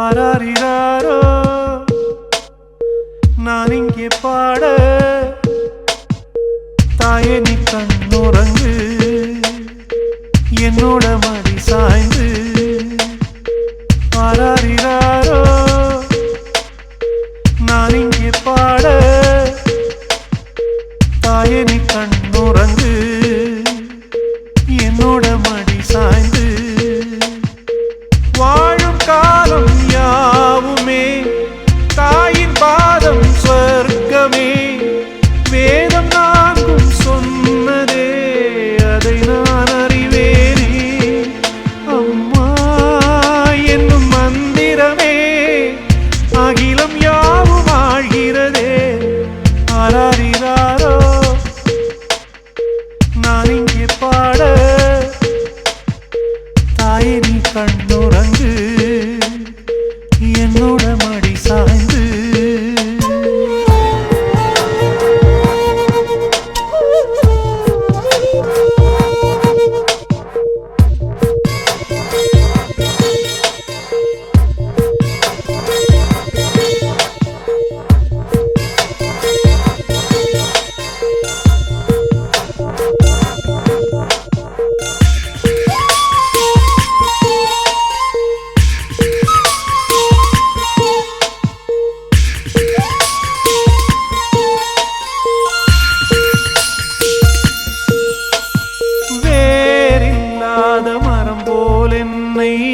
ஆராரிராரோ நான் இங்கே பாட தாயே நீ கண்ணுறங்கு என்னோட மடி சாய்ந்து ஆராரிராரோ நான் இங்கே பாட தாயே நீ கண்ணுறங்கு என்னோட மடி சாய்ந்து வாழும் காலம் யாவுமே தாயின் பாதம் சொர்க்கமே வேதம் நான்கும் சொன்னதே அதை நான் அறிவேனே அம்மா என்னும் மந்திரமே அகிலம் யாவும் ஆழ்கிறதே ஆராரிராரோ நான் இங்கே பாட தாயே நீ கண்ணுறங்கு என்னோட மடி சாய்ந்து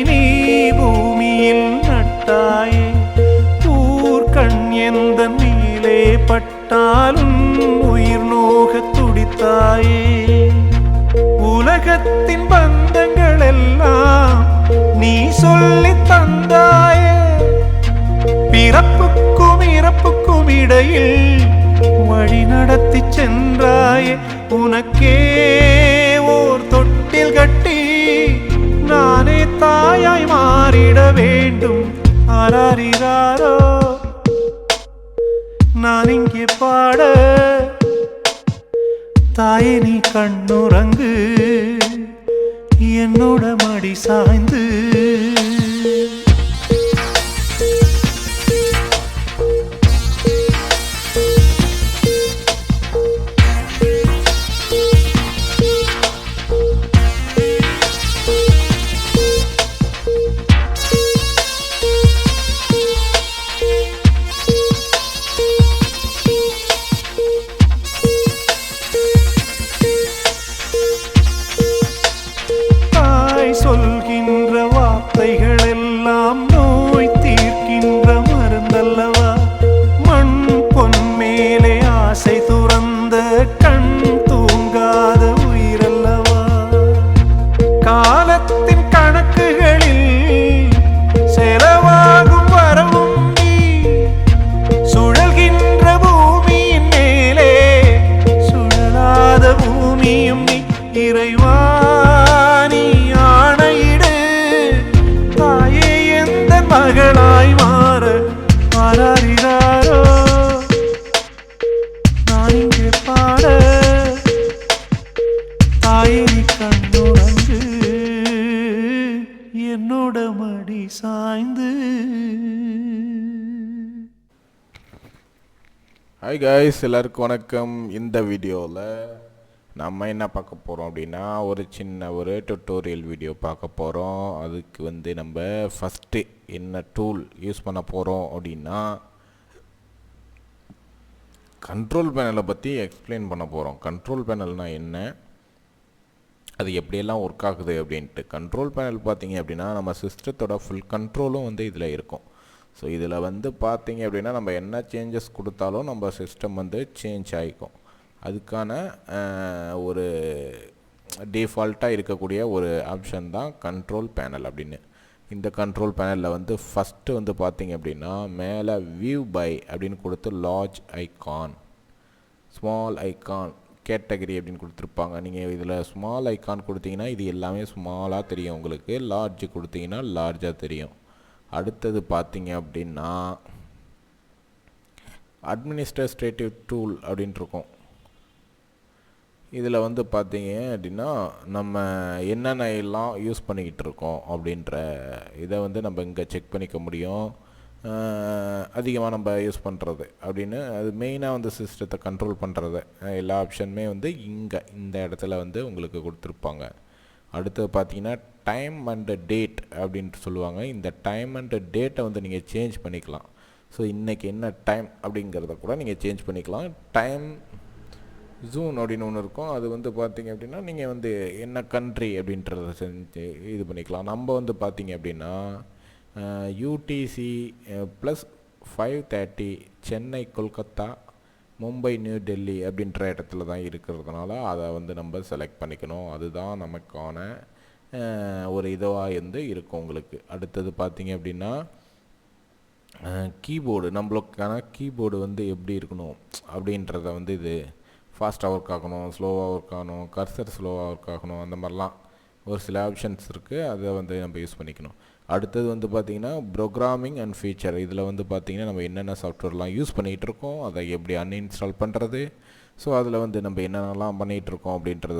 நீ பூமியில் நட்டாயே ஊர்கண் எந்த நீலே பட்டாலும் உயிர் நோக துடித்தாயே உலகத்தின் பந்தங்கள் எல்லாம் நீ சொல்லி தந்தாயே பிறப்புக்கும் இறப்புக்கும் இடையில் வழி நடத்தி சென்றாயே உனக்கே ஓர் தொட்டில் கட்டி நானே தாயாய் மாறிட வேண்டும் ஆராரிராரோ நான் இங்கே பாட தாயே நீ கண்ணுறங்கு என்னோட மடி சாய்ந்து சொல்கின்ற வார்த்தைகள் எல்லாம் நோய் தீர்க்கின்ற மருந்தல்லவா மண் பொன் மேலே ஆசை துறந்த கண் தூங்காத உயிரல்லவா காலத்தின் கணக்குகளில் செலவாகும் வரவும் நீ சுழல்கின்ற பூமியின் மேலே சுழலாத பூமியும் நீ இறைவா மகளாய் மாற ஆராரிராரோ நான் இங்கே பாட தாயே நீ கண்ணுறங்கு என்னோட மடி சாய்ந்து. ஹாய் காய்ஸ், எல்லாருக்கும் வணக்கம். இந்த வீடியோவில் நம்ம என்ன பார்க்க போகிறோம் அப்படின்னா ஒரு டுட்டோரியல் வீடியோ பார்க்க போகிறோம். அதுக்கு நம்ம ஃபஸ்ட்டு என்ன டூல் யூஸ் பண்ண போகிறோம் அப்படின்னா கண்ட்ரோல் பேனலை பற்றி எக்ஸ்பிளைன் பண்ண போகிறோம். கண்ட்ரோல் பேனல்னால் என்ன, அது எப்படியெல்லாம் ஒர்க் ஆகுது அப்படின்ட்டு. கண்ட்ரோல் பேனல் பார்த்தீங்க அப்படின்னா நம்ம சிஸ்டத்தோட ஃபுல் கண்ட்ரோலும் இதில் இருக்கும். ஸோ இதில் பார்த்தீங்க அப்படின்னா நம்ம என்ன சேஞ்சஸ் கொடுத்தாலும் நம்ம சிஸ்டம் சேஞ்ச் ஆகிக்கும். அதுக்கான ஒரு டிஃபால்ட்டாக இருக்கக்கூடிய ஒரு ஆப்ஷன் தான் கண்ட்ரோல் பேனல் அப்படின்னு. இந்த கண்ட்ரோல் பேனலில் ஃபஸ்ட்டு பார்த்தீங்க அப்படின்னா மேலே வியூ பை அப்படின்னு கொடுத்து large icon, small icon, category அப்படின்னு கொடுத்துருப்பாங்க. நீங்கள் இதில் ஸ்மால் ஐகான் கொடுத்தீங்கன்னா இது எல்லாமே ஸ்மாலாக தெரியும் உங்களுக்கு, லார்ஜ் கொடுத்தீங்கன்னா லார்ஜாக தெரியும். அடுத்தது பார்த்தீங்க அப்படின்னா அட்மினிஸ்ட்ரேட்டிவ் டூல் அப்படின்ட்டு இருக்கும். இதில் வந்து பார்த்தீங்க அப்படின்னா நம்ம என்னென்ன எல்லாம் யூஸ் பண்ணிக்கிட்டு இருக்கோம் அப்படின்ற இதை வந்து நம்ம இங்கே செக் பண்ணிக்க முடியும். அதிகமாக நம்ம யூஸ் பண்ணுறது அப்படின்னு அது மெயினாக வந்து சிஸ்டத்தை கண்ட்ரோல் பண்ணுறது எல்லா ஆப்ஷனுமே வந்து இங்கே இந்த இடத்துல வந்து உங்களுக்கு கொடுத்துருப்பாங்க. அடுத்தது பார்த்தீங்கன்னா டைம் அண்டு டேட் அப்படின்ட்டு சொல்லுவாங்க. இந்த டைம் அண்டு டேட்டை வந்து நீங்கள் சேஞ்ச் பண்ணிக்கலாம். ஸோ இன்றைக்கி என்ன டைம் அப்படிங்கிறத கூட நீங்கள் சேஞ்ச் பண்ணிக்கலாம். டைம் ஜூன் அப்படின்னு ஒன்று இருக்கும். அது வந்து பார்த்தீங்க அப்படின்னா நீங்கள் வந்து என்ன கண்ட்ரி அப்படின்றத செஞ்சு இது பண்ணிக்கலாம். நம்ம வந்து பார்த்தீங்க அப்படின்னா UTC plus 5:30 Chennai Kolkata Mumbai new Delhi அப்படின்ற இடத்துல தான் இருக்கிறதுனால அதை வந்து நம்ம செலக்ட் பண்ணிக்கணும். அதுதான் நமக்கான ஒரு இதுவாக இருந்து இருக்கும் உங்களுக்கு. அடுத்தது பார்த்தீங்க அப்படின்னா கீபோர்டு, நம்மளுக்கான கீபோர்டு வந்து எப்படி இருக்கணும் அப்படின்றத வந்து இது ஃபாஸ்ட்டாக ஒர்க் ஆகணும், ஸ்லோவாக ஒர்க் ஆகணும், கர்சர் ஸ்லோவாக ஒர்க் ஆகணும், அந்த மாதிரிலாம் ஒரு சில ஆப்ஷன்ஸ் இருக்குது. அதை வந்து நம்ம யூஸ் பண்ணிக்கணும். அடுத்தது வந்து பார்த்திங்கன்னா ப்ரோக்ராமிங் அண்ட் ஃபீச்சர். இதில் வந்து பார்த்திங்கன்னா நம்ம என்னென்ன சாஃப்ட்வேர்லாம் யூஸ் பண்ணிகிட்டு இருக்கோம், அதை எப்படி அன்இன்ஸ்டால் பண்ணுறது, ஸோ அதில் வந்து நம்ம என்னென்னலாம் பண்ணிகிட்ருக்கோம் அப்படின்றத